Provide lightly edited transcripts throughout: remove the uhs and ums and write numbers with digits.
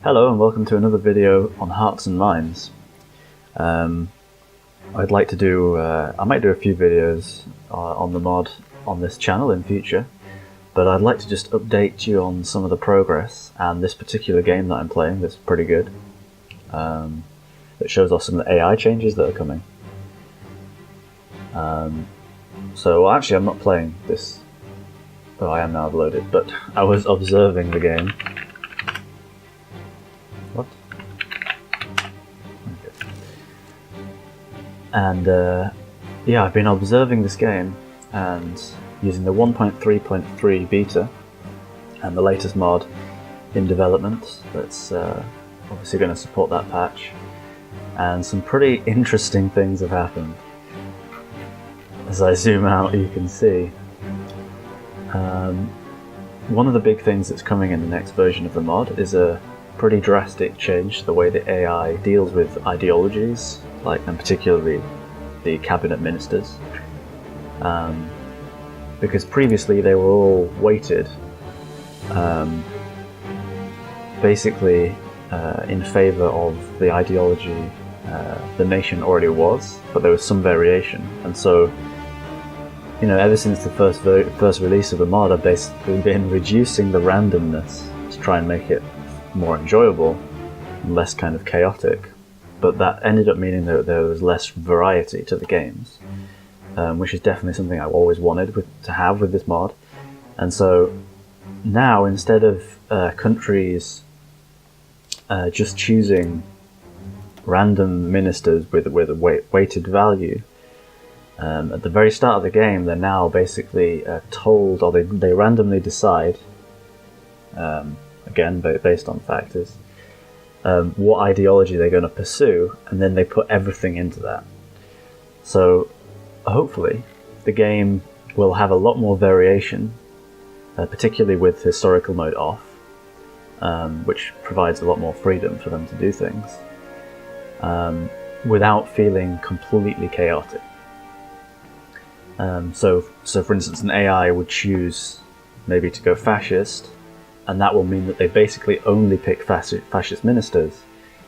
Hello and welcome to another video on Hearts and Minds. I'd like to do, I might do a few videos on the mod on this channel in future, but I'd like to just update you on some of the progress and this particular game that I'm playing that's pretty good. That shows off some of the AI changes that are coming. So actually I'm not playing this, though I am now uploaded, but I was observing the game. What? Okay. And yeah, I've been observing this game and using the 1.3.3 beta and the latest mod in development that's obviously going to support that patch, and some pretty interesting things have happened. As I zoom out you can see one of the big things that's coming in the next version of the mod is a pretty drastic change to the way the AI deals with ideologies, and particularly the cabinet ministers. Because previously they were all weighted basically in favour of the ideology the nation already was, but there was some variation. And so, you know, ever since the first release of the mod, I've basically been reducing the randomness to try and make it more enjoyable and less kind of chaotic, but that ended up meaning that there was less variety to the games, which is definitely something I've always wanted to have with this mod. And so now, instead of countries just choosing random ministers with a weighted value, at the very start of the game they're now basically told, or they randomly decide, again based on factors, what ideology they're going to pursue, and then they put everything into that. So hopefully the game will have a lot more variation, particularly with historical mode off, which provides a lot more freedom for them to do things without feeling completely chaotic. So for instance, an AI would choose maybe to go fascist, and that will mean that they basically only pick fascist ministers,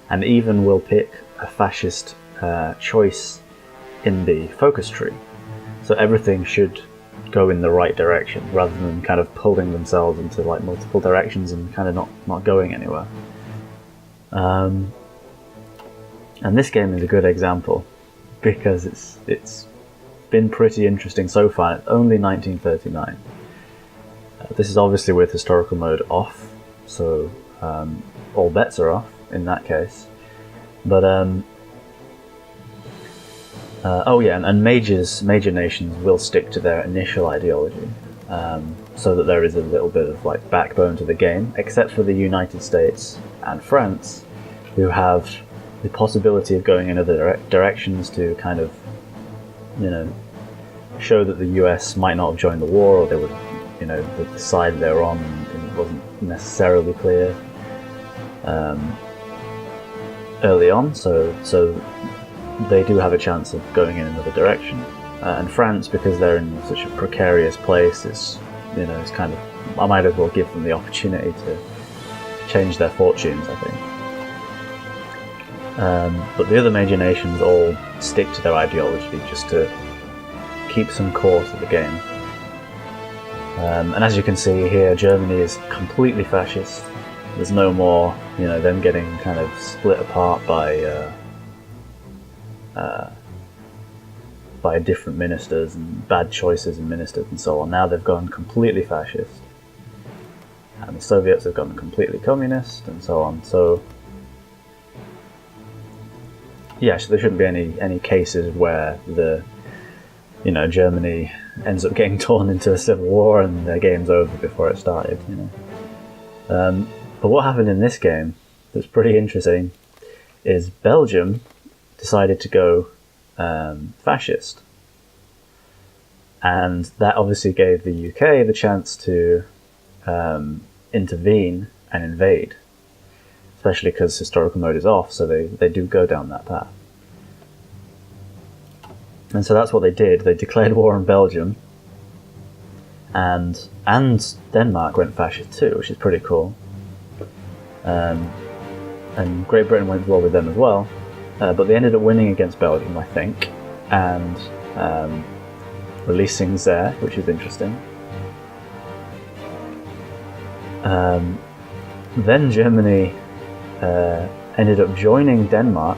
and even will pick a fascist choice in the focus tree. So everything should go in the right direction, rather than kind of pulling themselves into like multiple directions and kind of not going anywhere. And this game is a good example, because it's been pretty interesting so far. It's only 1939. This is obviously with historical mode off, so all bets are off in that case. But oh yeah, and major nations will stick to their initial ideology, so that there is a little bit of like backbone to the game, except for the United States and France, who have the possibility of going in other directions to kind of, you know, show that the US might not have joined the war, or they would, you know, the side they're on, and it wasn't necessarily clear early on, so they do have a chance of going in another direction. And France, because they're in such a precarious place, it's, you know, it's kind of, I might as well give them the opportunity to change their fortunes, I think. But the other major nations all stick to their ideology just to keep some core to the game. And as you can see here, Germany is completely fascist. There's no more, you know, them getting kind of split apart by different ministers and bad choices in ministers and so on. Now they've gone completely fascist, and the Soviets have gone completely communist and so on. So yeah, so there shouldn't be any cases where Germany ends up getting torn into a civil war and their game's over before it started, you know. But what happened in this game that's pretty interesting is Belgium decided to go fascist, and that obviously gave the UK the chance to intervene and invade, especially because historical mode is off, so they do go down that path. And so that's what they did. They declared war on Belgium, and Denmark went fascist too, which is pretty cool. and Great Britain went to war with them as well, but they ended up winning against Belgium, I think, and releasing Zaire, which is interesting. Then Germany ended up joining Denmark,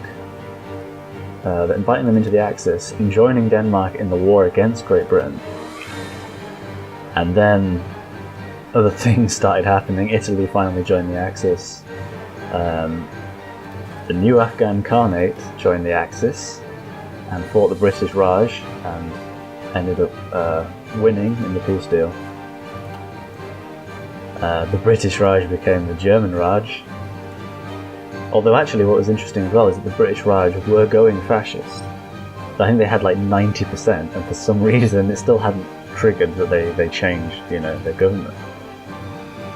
inviting them into the Axis, and joining Denmark in the war against Great Britain. And then other things started happening. Italy finally joined the Axis. The new Afghan Khanate joined the Axis and fought the British Raj and ended up winning in the peace deal. The British Raj became the German Raj. Although actually what was interesting as well is that the British Raj were going fascist. I think they had like 90%, and for some reason it still hadn't triggered that they changed, their government.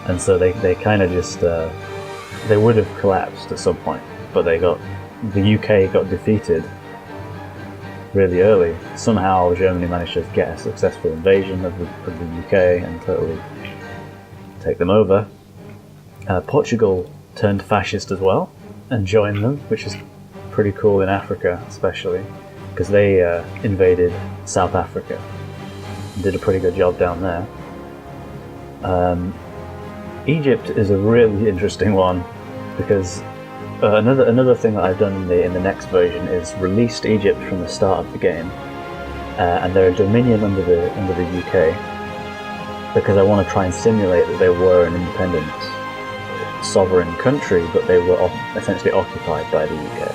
And so they kind of just, they would have collapsed at some point, but the UK got defeated really early. Somehow Germany managed to get a successful invasion of the UK and totally take them over. Portugal turned fascist as well and joined them, which is pretty cool in Africa especially, because they invaded South Africa and did a pretty good job down there. Egypt is a really interesting one because another thing that I've done in the next version is released Egypt from the start of the game, and they're a dominion under the UK, because I want to try and simulate that they were an independent sovereign country, but they were essentially occupied by the UK.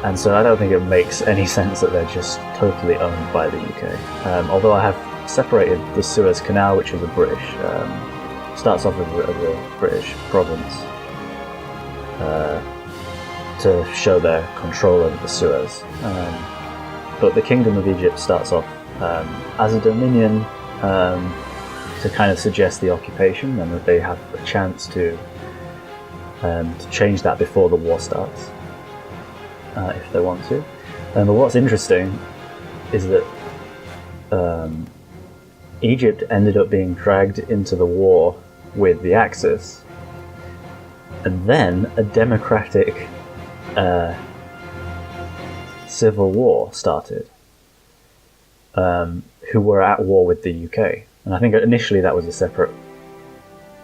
And so I don't think it makes any sense that they're just totally owned by the UK. Although I have separated the Suez Canal, which is a British, starts off as a British province, to show their control over the Suez. But the Kingdom of Egypt starts off as a dominion, to kind of suggest the occupation and that they have a chance to change that before the war starts, if they want to. But what's interesting is that Egypt ended up being dragged into the war with the Axis, and then a democratic civil war started, who were at war with the UK. And I think initially that was a separate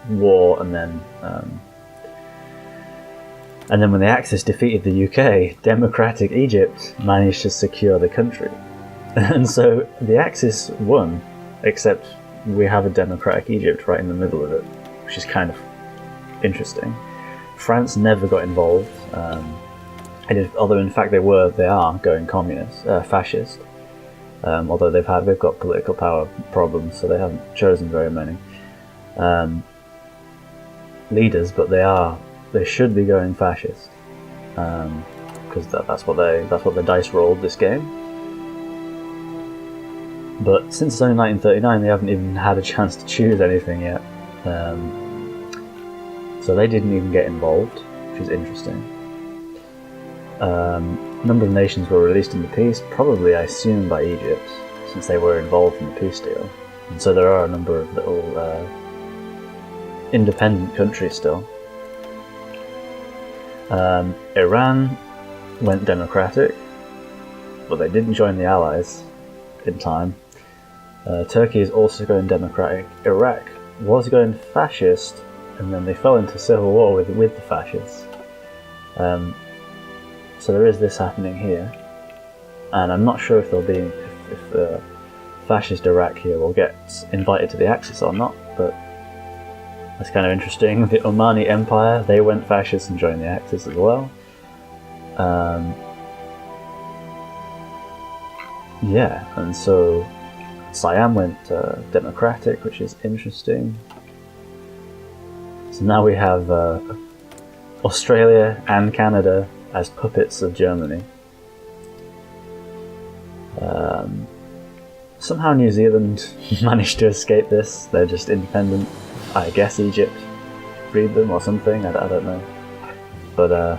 war, and then when the Axis defeated the UK, democratic Egypt managed to secure the country. And so the Axis won, except we have a democratic Egypt right in the middle of it, which is kind of interesting. France never got involved, although in fact they are going communist, fascist. Although they've got political power problems, so they haven't chosen very many leaders, but they should be going fascist, because that's what the dice rolled this game. But since it's only 1939, they haven't even had a chance to choose anything yet, so they didn't even get involved, which is interesting. A number of nations were released in the peace, probably I assume by Egypt, since they were involved in the peace deal. And so there are a number of little independent countries still. Iran went democratic, but they didn't join the Allies in time. Turkey is also going democratic. Iraq was going fascist, and then they fell into civil war with the fascists. So there is this happening here, and I'm not sure if if fascist Iraq here will get invited to the Axis or not, but that's kind of interesting. The Omani Empire, they went fascist and joined the Axis as well. Yeah, and so Siam went democratic, which is interesting. So now we have Australia and Canada as puppets of Germany. Somehow New Zealand managed to escape this. They're just independent. I guess Egypt freed them or something, I don't know. But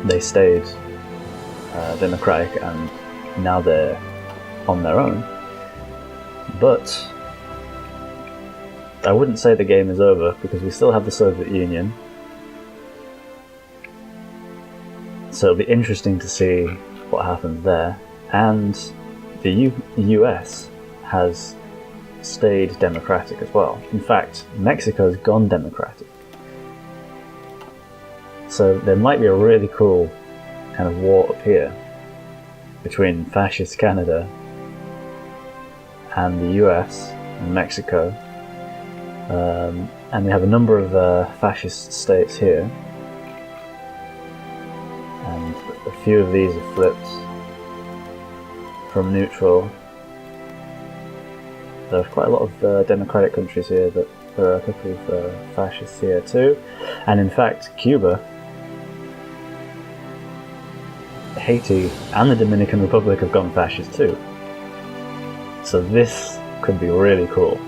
they stayed democratic, and now they're on their own. But I wouldn't say the game is over, because we still have the Soviet Union. So it'll be interesting to see what happens there. And the US has stayed democratic as well. In fact, Mexico's gone democratic. So there might be a really cool kind of war up here between fascist Canada and the US and Mexico. And we have a number of fascist states here. And a few of these have flipped from neutral. There's quite a lot of democratic countries here, but there are a couple of fascists here too. And in fact, Cuba, Haiti, and the Dominican Republic have gone fascist too. So this could be really cool.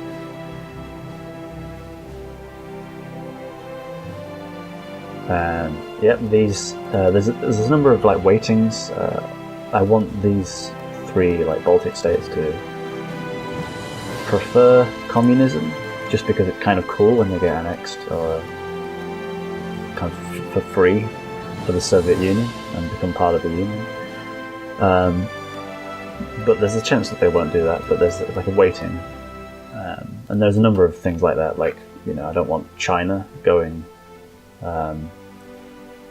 And yep, these there's a number of like weightings. I want these three like Baltic states to prefer communism, just because it's kind of cool when they get annexed or kind of for free for the Soviet Union and become part of the Union. But there's a chance that they won't do that. But there's like a weighting, and there's a number of things like that. Like, you know, I don't want China going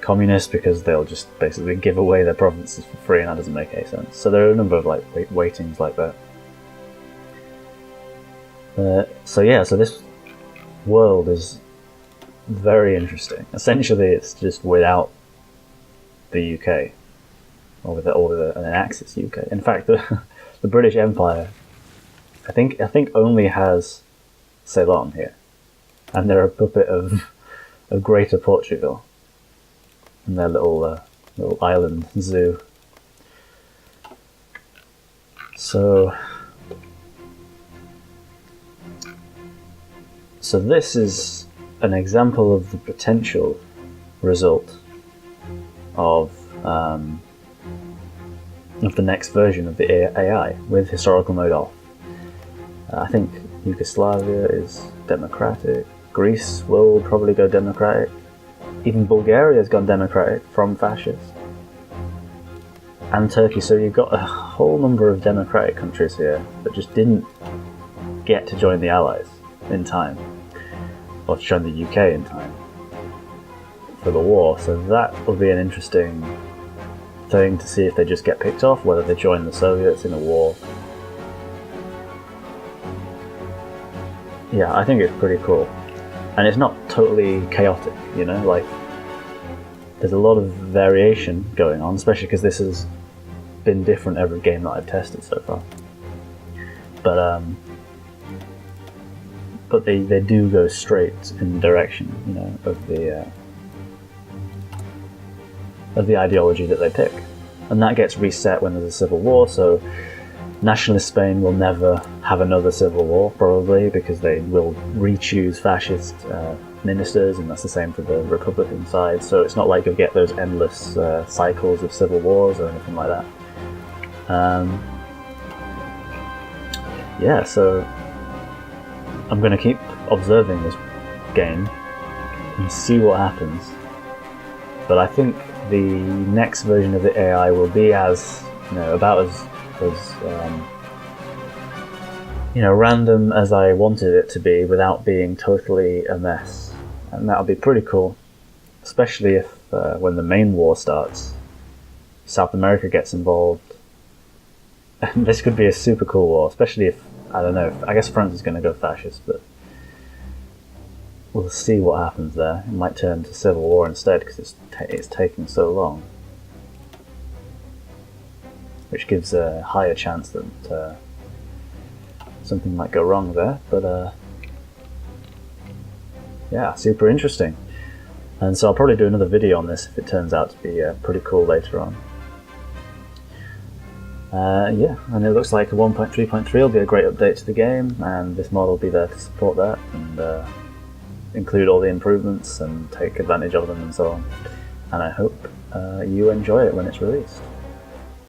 communist, because they'll just basically give away their provinces for free, and that doesn't make any sense. So there are a number of like weightings like that. So yeah, so this world is very interesting. Essentially, it's just without the UK, or with an Axis UK. In fact, the British Empire, I think only has Ceylon here, and they're a puppet of Greater Portugal and their little island zoo. So this is an example of the potential result of the next version of the AI with historical mode off. I think Yugoslavia is democratic. Greece will probably go democratic. Even Bulgaria has gone democratic from fascist. And Turkey. So you've got a whole number of democratic countries here that just didn't get to join the Allies in time, or to join the UK in time for the war. So that will be an interesting thing to see if they just get picked off, whether they join the Soviets in a war. Yeah, I think it's pretty cool. And it's not totally chaotic, you know, like there's a lot of variation going on, especially because this has been different every game that I've tested so far. But they do go straight in the direction, you know, of the ideology that they pick, and that gets reset when there's a civil war. So nationalist Spain will never have another civil war, probably, because they will re-choose fascist ministers, and that's the same for the Republican side. So it's not like you'll get those endless cycles of civil wars or anything like that. Yeah, so I'm going to keep observing this game and see what happens. But I think the next version of the AI will be as, you know, about as you know, random as I wanted it to be, without being totally a mess. And that'll be pretty cool, especially if when the main war starts, South America gets involved. And this could be a super cool war, especially if, I don't know, I guess France is going to go fascist, but we'll see what happens there. It might turn to civil war instead, because it's taking so long, which gives a higher chance that something might go wrong there. But yeah, super interesting. And so I'll probably do another video on this if it turns out to be pretty cool later on. Yeah, and it looks like a 1.3.3 will be a great update to the game, and this mod will be there to support that and include all the improvements and take advantage of them and so on. And I hope you enjoy it when it's released.